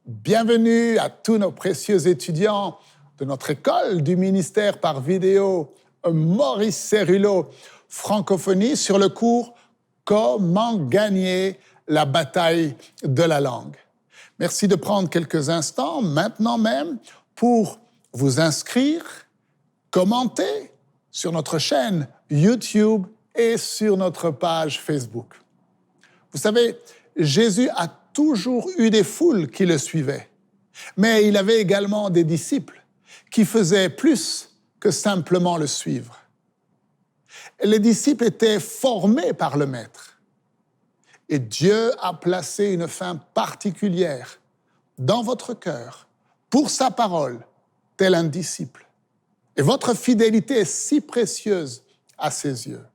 Bienvenue à tous nos précieux étudiants de notre école du ministère par vidéo Maurice Cérulo Francophonie sur le cours « Comment gagner la bataille de la langue ». Merci de prendre quelques instants, maintenant même, pour vous inscrire, commenter sur notre chaîne YouTube et sur notre page Facebook. Vous savez, Jésus a toujours eu des foules qui le suivaient, mais il avait également des disciples qui faisaient plus que simplement le suivre. Les disciples étaient formés par le Maître et Dieu a placé une fin particulière dans votre cœur pour sa parole, tel un disciple. Et votre fidélité est si précieuse à ses yeux.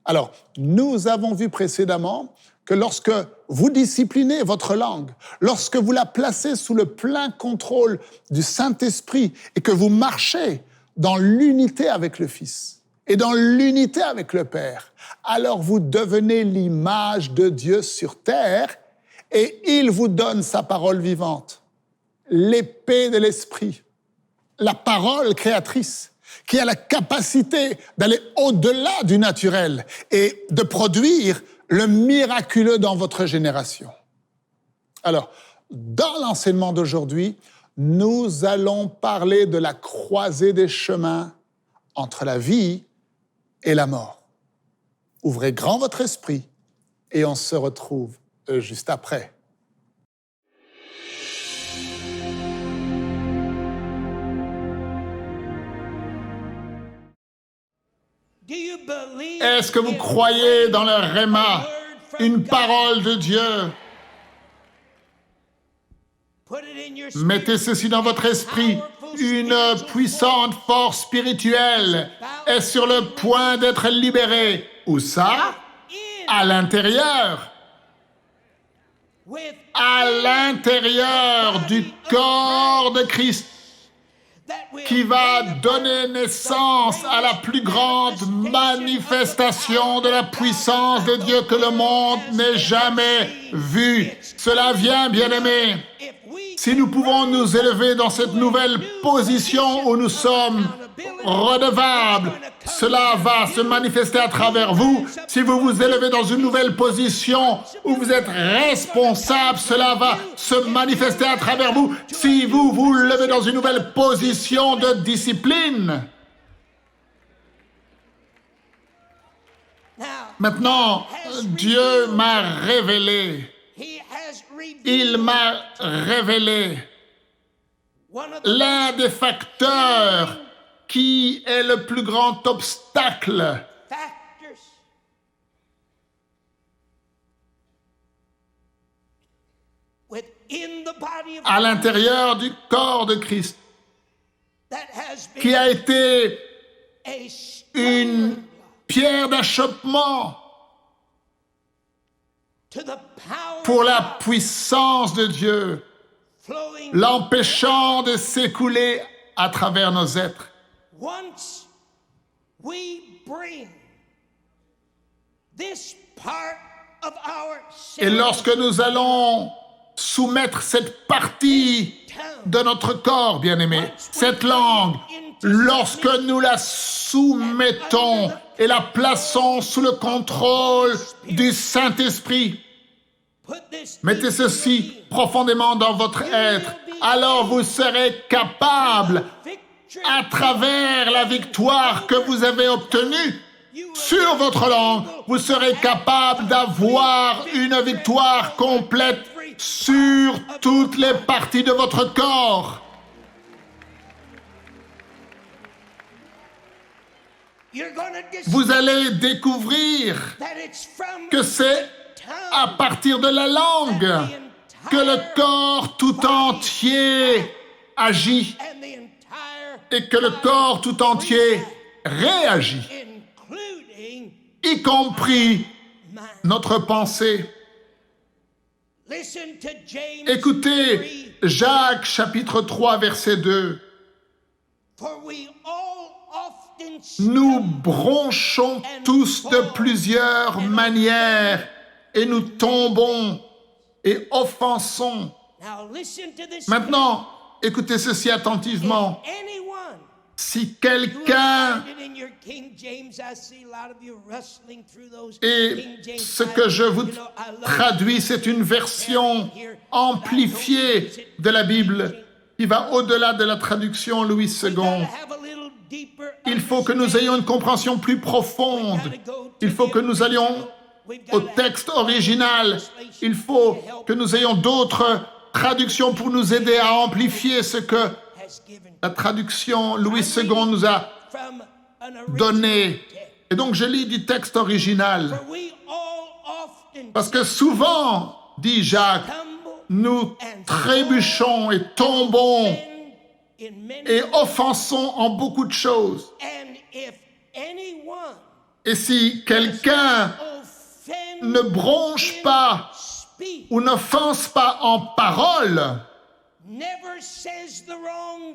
Alors, nous avons vu précédemment que lorsque vous disciplinez votre langue, lorsque vous la placez sous le plein contrôle du Saint-Esprit et que vous marchez dans l'unité avec le Fils et dans l'unité avec le Père, alors vous devenez l'image de Dieu sur terre et il vous donne sa parole vivante, l'épée de l'Esprit, la parole créatrice, qui a la capacité d'aller au-delà du naturel et de produire le miraculeux dans votre génération. Alors, dans l'enseignement d'aujourd'hui, nous allons parler de la croisée des chemins entre la vie et la mort. Ouvrez grand votre esprit et on se retrouve juste après. Est-ce que vous croyez dans le Réma, une parole de Dieu? Mettez ceci dans votre esprit. Une puissante force spirituelle est sur le point d'être libérée. Où ça? À l'intérieur. À l'intérieur du corps de Christ, qui va donner naissance à la plus grande manifestation de la puissance de Dieu que le monde n'ait jamais vue. Cela vient, bien-aimés. Si nous pouvons nous élever dans cette nouvelle position où nous sommes redevables, cela va se manifester à travers vous. Si vous vous élevez dans une nouvelle position où vous êtes responsable, cela va se manifester à travers vous. Si vous vous levez dans une nouvelle position de discipline. Maintenant, Dieu m'a révélé. Il m'a révélé l'un des facteurs qui est le plus grand obstacle à l'intérieur du corps de Christ, qui a été une pierre d'achoppement pour la puissance de Dieu, l'empêchant de s'écouler à travers nos êtres. Et lorsque nous allons soumettre cette partie de notre corps, bien-aimé, cette langue, lorsque nous la soumettons et la plaçons sous le contrôle du Saint-Esprit, mettez ceci profondément dans votre être, alors vous serez capable, à travers la victoire que vous avez obtenue sur votre langue, vous serez capable d'avoir une victoire complète sur toutes les parties de votre corps. Vous allez découvrir que c'est à partir de la langue que le corps tout entier agit et que le corps tout entier réagit, y compris notre pensée. Écoutez Jacques chapitre 3 verset 2. Nous bronchons tous de plusieurs manières et nous tombons et offensons Maintenant, écoutez ceci attentivement. Si quelqu'un, et ce que je vous traduis, c'est une version amplifiée de la Bible qui va au-delà de la traduction Louis II. Il faut que nous ayons une compréhension plus profonde. Il faut que nous allions au texte original. Il faut que nous ayons d'autres traductions pour nous aider à amplifier ce que la traduction Louis II nous a donné. Et donc je lis du texte original. Parce que souvent, dit Jacques, nous trébuchons et tombons et offensons en beaucoup de choses. Et si quelqu'un ne bronche pas ou n'offense pas en parole,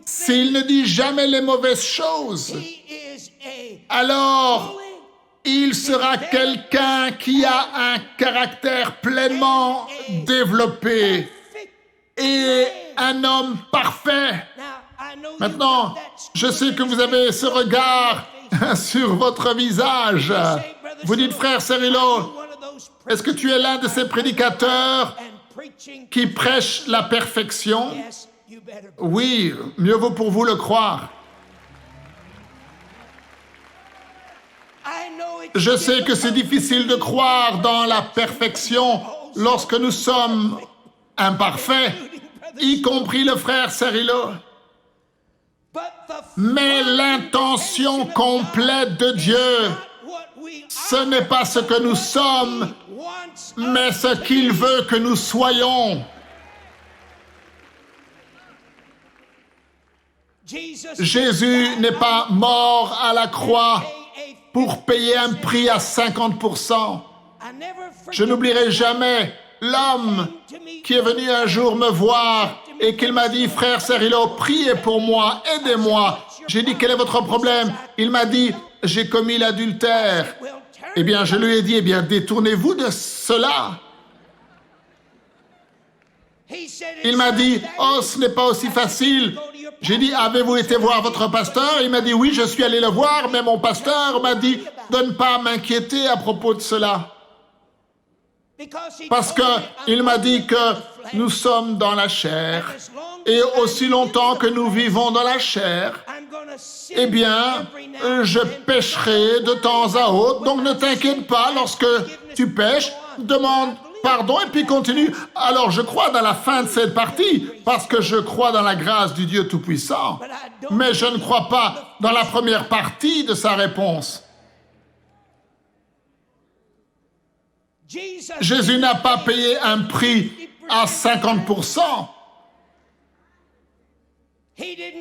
s'il ne dit jamais les mauvaises choses, alors il sera quelqu'un qui a un caractère pleinement développé et un homme parfait. Maintenant, je sais que vous avez ce regard sur votre visage. Vous dites, frère Cerullo, est-ce que tu es l'un de ces prédicateurs qui prêchent la perfection? Oui, mieux vaut pour vous le croire. Je sais que c'est difficile de croire dans la perfection lorsque nous sommes imparfaits, y compris le frère Cerullo. Mais l'intention complète de Dieu, ce n'est pas ce que nous sommes, mais ce qu'il veut que nous soyons. Jésus n'est pas mort à la croix pour payer un prix à 50%. Je n'oublierai jamais l'homme qui est venu un jour me voir et qu'il m'a dit, frère Cerullo, priez pour moi, aidez-moi. J'ai dit, quel est votre problème? Il m'a dit, j'ai commis l'adultère. Eh bien, je lui ai dit, eh bien, détournez-vous de cela. Il m'a dit, oh, ce n'est pas aussi facile. J'ai dit, avez-vous été voir votre pasteur? Il m'a dit, oui, je suis allé le voir, mais mon pasteur m'a dit de ne pas m'inquiéter à propos de cela. Parce qu'il m'a dit que nous sommes dans la chair, et aussi longtemps que nous vivons dans la chair, eh bien, je pécherai de temps à autre. Donc ne t'inquiète pas, lorsque tu pêches, demande pardon et puis continue. Alors je crois dans la fin de cette partie, parce que je crois dans la grâce du Dieu Tout-Puissant. Mais je ne crois pas dans la première partie de sa réponse. Jésus n'a pas payé un prix à 50%.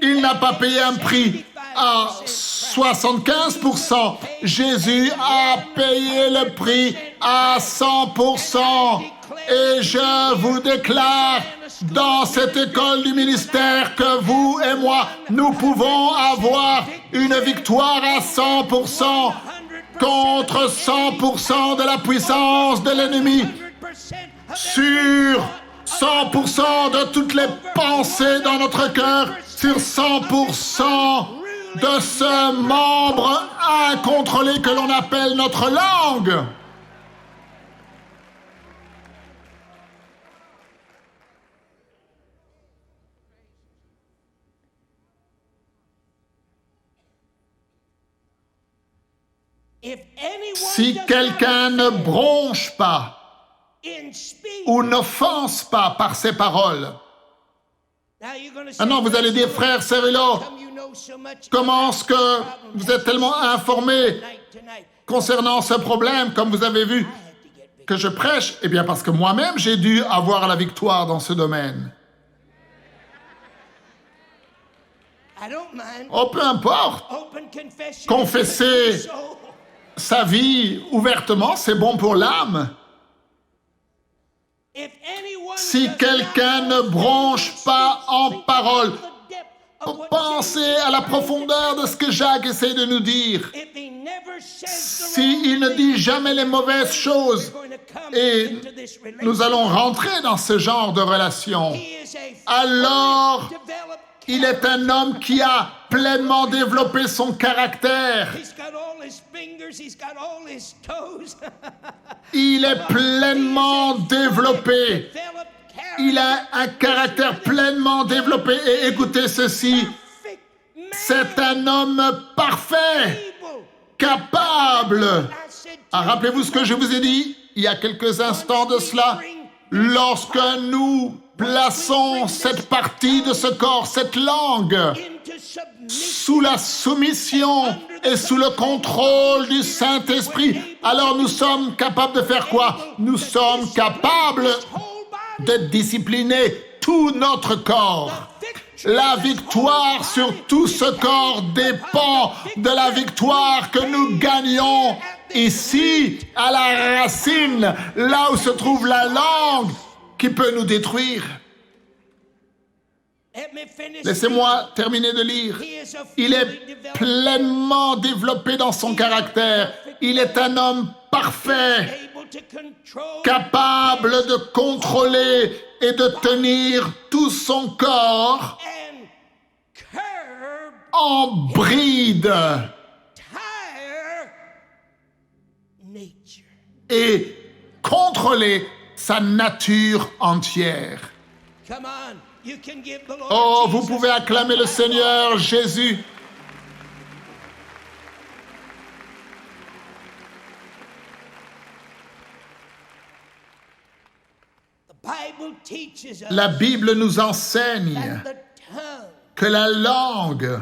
Il n'a pas payé un prix à 75%. Jésus a payé le prix à 100%. Et je vous déclare, dans cette école du ministère, que vous et moi, nous pouvons avoir une victoire à 100%. Contre 100% de la puissance de l'ennemi, sur 100% de toutes les pensées dans notre cœur, sur 100% de ce membre incontrôlé que l'on appelle notre langue. Si quelqu'un ne bronche pas ou n'offense pas par ses paroles. Maintenant, vous allez dire, frère Cerullo, comment est-ce que vous êtes tellement informé concernant ce problème, comme vous avez vu que je prêche? Eh bien, parce que moi-même, j'ai dû avoir la victoire dans ce domaine. Oh, peu importe. Confesser sa vie ouvertement, c'est bon pour l'âme. Si quelqu'un ne bronche pas en parole, pensez à la profondeur de ce que Jacques essaie de nous dire. S'il ne dit jamais les mauvaises choses, et nous allons rentrer dans ce genre de relation, alors il est un homme qui a pleinement développé son caractère. Il est pleinement développé. Il a un caractère pleinement développé. Et écoutez ceci, c'est un homme parfait, capable. Ah, rappelez-vous ce que je vous ai dit il y a quelques instants de cela. Lorsque nous plaçons cette partie de ce corps, cette langue, sous la soumission et sous le contrôle du Saint-Esprit, alors nous sommes capables de faire quoi? Nous sommes capables de discipliner tout notre corps. La victoire sur tout ce corps dépend de la victoire que nous gagnons ici, à la racine, là où se trouve la langue qui peut nous détruire. Laissez-moi terminer de lire. Il est pleinement développé dans son caractère. Il est un homme parfait, capable de contrôler et de tenir tout son corps en bride et contrôler sa nature entière. Oh, vous pouvez acclamer le Seigneur Jésus. La Bible nous enseigne que la langue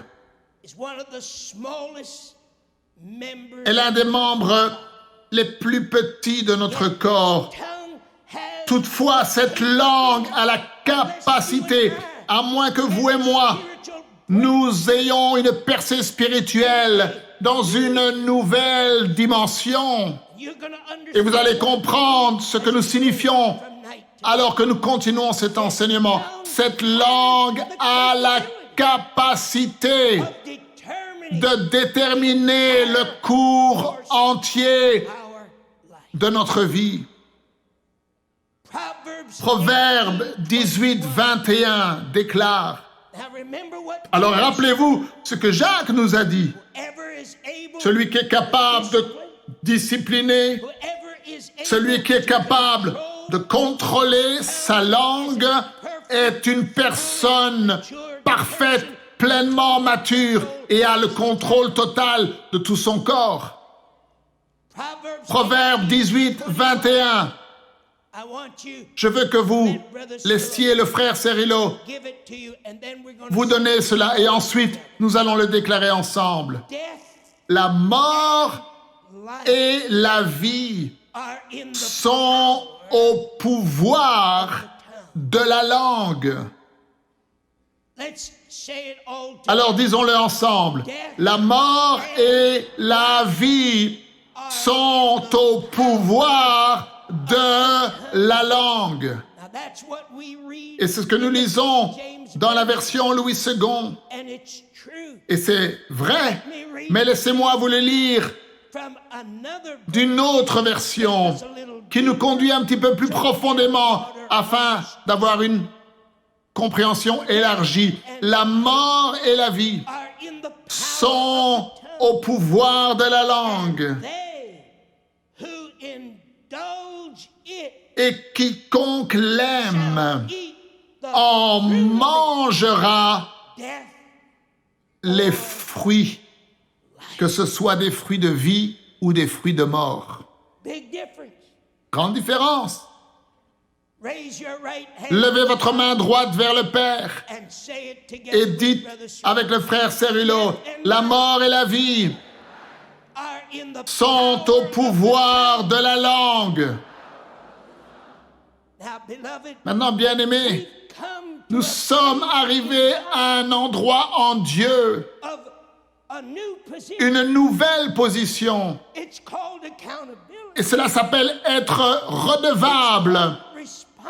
est l'un des membres les plus petits de notre corps. Toutefois, cette langue a la capacité, à moins que vous et moi, nous ayons une percée spirituelle dans une nouvelle dimension. Et vous allez comprendre ce que nous signifions alors que nous continuons cet enseignement. Cette langue a la capacité de déterminer le cours entier de notre vie. Proverbe 18, 21 déclare. Alors rappelez-vous ce que Jacques nous a dit. Celui qui est capable de discipliner, celui qui est capable de contrôler sa langue est une personne parfaite, pleinement mature et a le contrôle total de tout son corps. Proverbe 18, 21. Je veux que vous laissiez le frère Cerrillo vous donner cela et ensuite nous allons le déclarer ensemble. La mort et la vie sont au pouvoir de la langue. Alors disons-le ensemble. La mort et la vie sont au pouvoir de la langue. Et c'est ce que nous lisons dans la version Louis II. Et c'est vrai, mais laissez-moi vous le lire d'une autre version qui nous conduit un petit peu plus profondément afin d'avoir une compréhension élargie. La mort et la vie sont au pouvoir de la langue. Et quiconque l'aime en mangera les fruits, que ce soit des fruits de vie ou des fruits de mort. Grande différence. Levez votre main droite vers le Père et dites avec le frère Cerrillo, la mort et la vie sont au pouvoir de la langue. Maintenant, bien-aimés, nous sommes arrivés à un endroit en Dieu, une nouvelle position. Et cela s'appelle être redevable.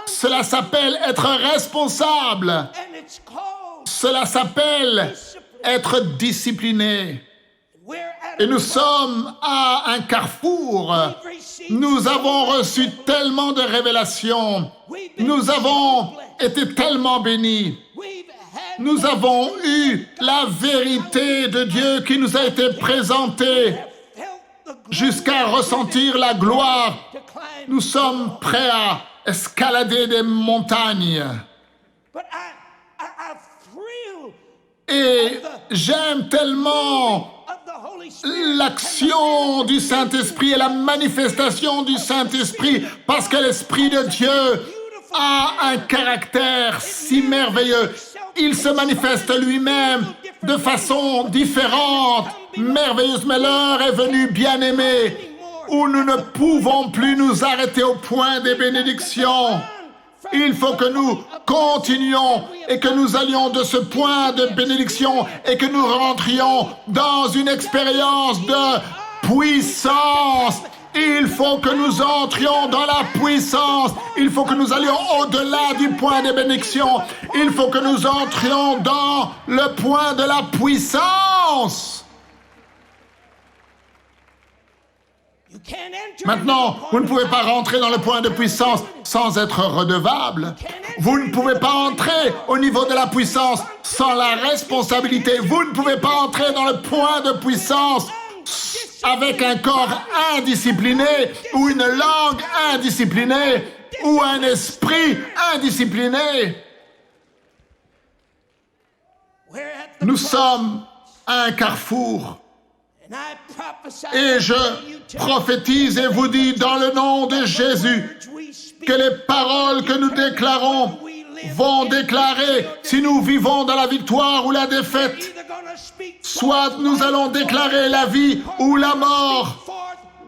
Cela s'appelle être responsable. Cela s'appelle être discipliné. Et nous sommes à un carrefour. Nous avons reçu tellement de révélations. Nous avons été tellement bénis. Nous avons eu la vérité de Dieu qui nous a été présentée jusqu'à ressentir la gloire. Nous sommes prêts à escalader des montagnes. Et j'aime tellement l'action du Saint-Esprit et la manifestation du Saint-Esprit parce que l'Esprit de Dieu a un caractère si merveilleux. Il se manifeste lui-même de façon différente, merveilleuse. Mais l'heure est venue, bien-aimés, où nous ne pouvons plus nous arrêter au point des bénédictions. Il faut que nous continuions et que nous allions de ce point de bénédiction et que nous rentrions dans une expérience de puissance. Il faut que nous entrions dans la puissance. Il faut que nous allions au-delà du point des bénédictions. Il faut que nous entrions dans le point de la puissance. Maintenant, vous ne pouvez pas rentrer dans le point de puissance sans être redevable. Vous ne pouvez pas entrer au niveau de la puissance sans la responsabilité. Vous ne pouvez pas entrer dans le point de puissance avec un corps indiscipliné ou une langue indisciplinée ou un esprit indiscipliné. Nous sommes à un carrefour. Et je prophétise et vous dis dans le nom de Jésus que les paroles que nous déclarons vont déclarer si nous vivons dans la victoire ou la défaite. Soit nous allons déclarer la vie ou la mort,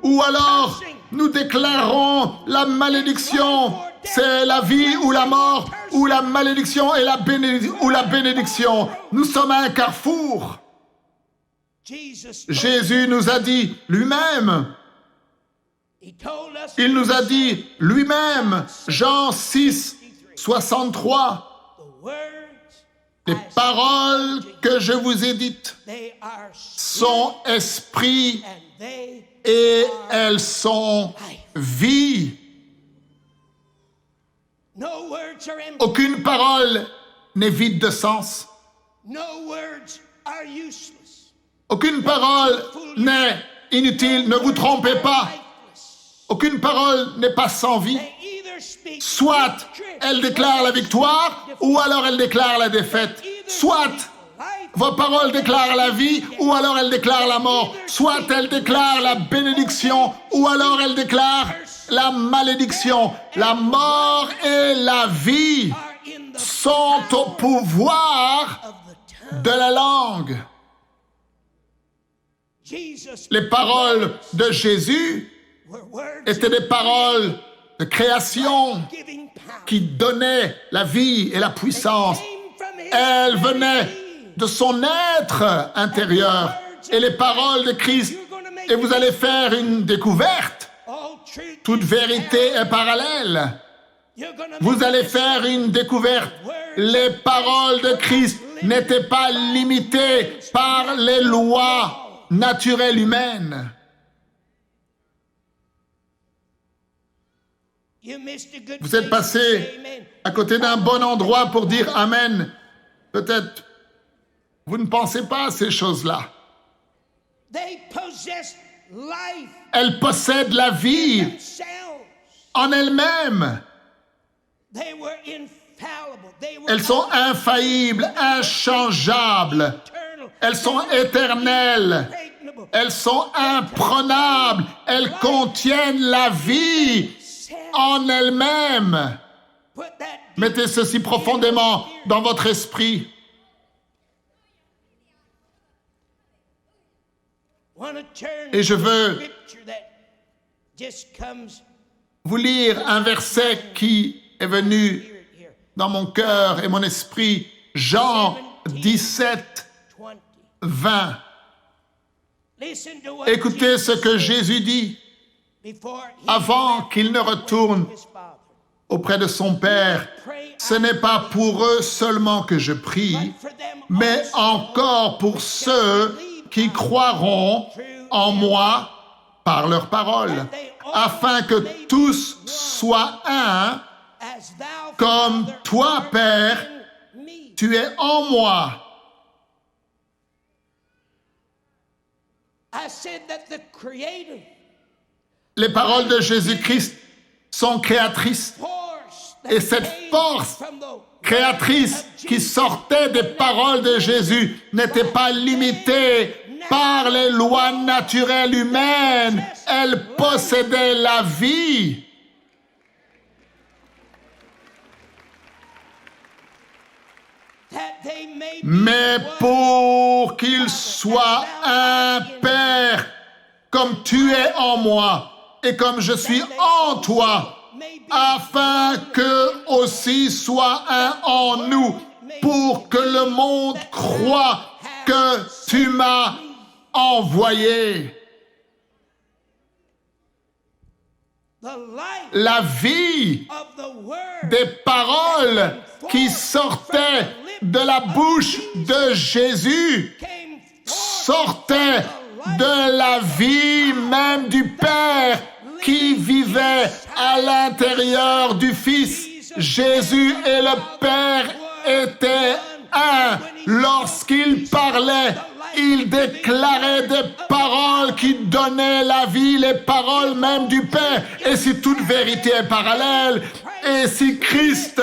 ou alors nous déclarons la malédiction. C'est la vie ou la mort, ou la malédiction et la bénédiction. Nous sommes à un carrefour. Jésus nous a dit lui-même, il nous a dit lui-même, Jean 6, 63, les paroles que je vous ai dites sont esprit et elles sont vie. Aucune parole n'est vide de sens. Aucune parole n'est inutile, ne vous trompez pas. Aucune parole n'est pas sans vie. Soit elle déclare la victoire, ou alors elle déclare la défaite. Soit vos paroles déclarent la vie, ou alors elles déclarent la mort. Soit elle déclare la bénédiction, ou alors elle déclare la malédiction. La mort et la vie sont au pouvoir de la langue. Les paroles de Jésus étaient des paroles de création qui donnaient la vie et la puissance. Elles venaient de son être intérieur. Et les paroles de Christ, et vous allez faire une découverte. Toute vérité est parallèle. Vous allez faire une découverte. Les paroles de Christ n'étaient pas limitées par les lois naturelle humaine. Vous êtes passé à côté d'un bon endroit pour dire Amen. Peut-être vous ne pensez pas à ces choses-là. Elles possèdent la vie en elles-mêmes. Elles sont infaillibles, inchangeables. Elles sont éternelles, elles sont imprenables, elles contiennent la vie en elles-mêmes. Mettez ceci profondément dans votre esprit. Et je veux vous lire un verset qui est venu dans mon cœur et mon esprit, Jean 17, 20. Écoutez ce que Jésus dit avant qu'il ne retourne auprès de son Père. Ce n'est pas pour eux seulement que je prie, mais encore pour ceux qui croiront en moi par leur parole, afin que tous soient un, comme toi, Père, tu es en moi. Les paroles de Jésus-Christ sont créatrices. Et cette force créatrice qui sortait des paroles de Jésus n'était pas limitée par les lois naturelles humaines. Elle possédait la vie. Mais pour qu'il soit un Père, comme tu es en moi et comme je suis en toi, afin que aussi soit un en nous, pour que le monde croie que tu m'as envoyé. La vie des paroles qui sortaient de la bouche de Jésus sortait de la vie même du Père qui vivait à l'intérieur du Fils. Jésus et le Père étaient un. Lorsqu'il parlait, il déclarait des paroles qui donnaient la vie, les paroles même du Père. Et si toute vérité est parallèle, et si Christ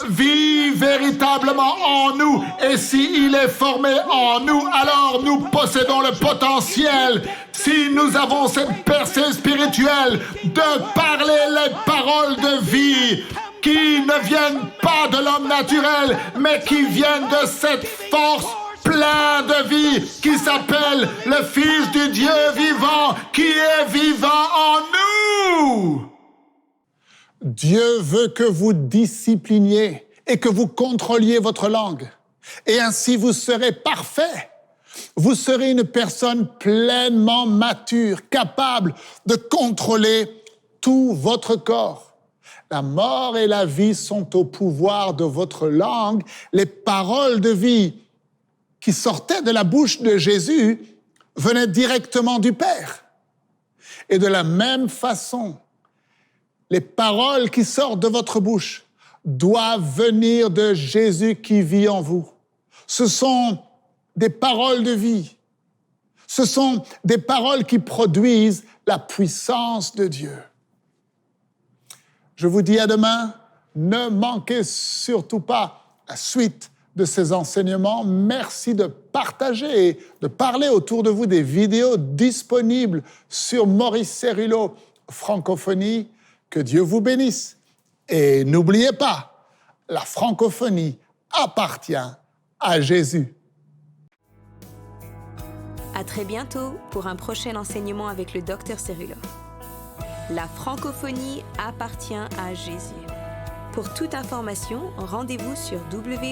vit véritablement en nous, et s'il est formé en nous, alors nous possédons le potentiel. Si nous avons cette percée spirituelle de parler les paroles de vie qui ne viennent pas de l'homme naturel, mais qui viennent de cette force pleine de vie qui s'appelle le Fils du Dieu vivant, qui est vivant en nous. Dieu veut que vous discipliniez et que vous contrôliez votre langue. Et ainsi, vous serez parfait. Vous serez une personne pleinement mature, capable de contrôler tout votre corps. La mort et la vie sont au pouvoir de votre langue. Les paroles de vie qui sortaient de la bouche de Jésus venaient directement du Père. Et de la même façon, les paroles qui sortent de votre bouche doivent venir de Jésus qui vit en vous. Ce sont des paroles de vie. Ce sont des paroles qui produisent la puissance de Dieu. Je vous dis à demain. Ne manquez surtout pas la suite de ces enseignements. Merci de partager et de parler autour de vous des vidéos disponibles sur Maurice Céruleau Francophonie. Que Dieu vous bénisse. Et n'oubliez pas, la francophonie appartient à Jésus. À très bientôt pour un prochain enseignement avec le Dr Céruleau. La francophonie appartient à Jésus. Pour toute information, rendez-vous sur www.mcwe.fr.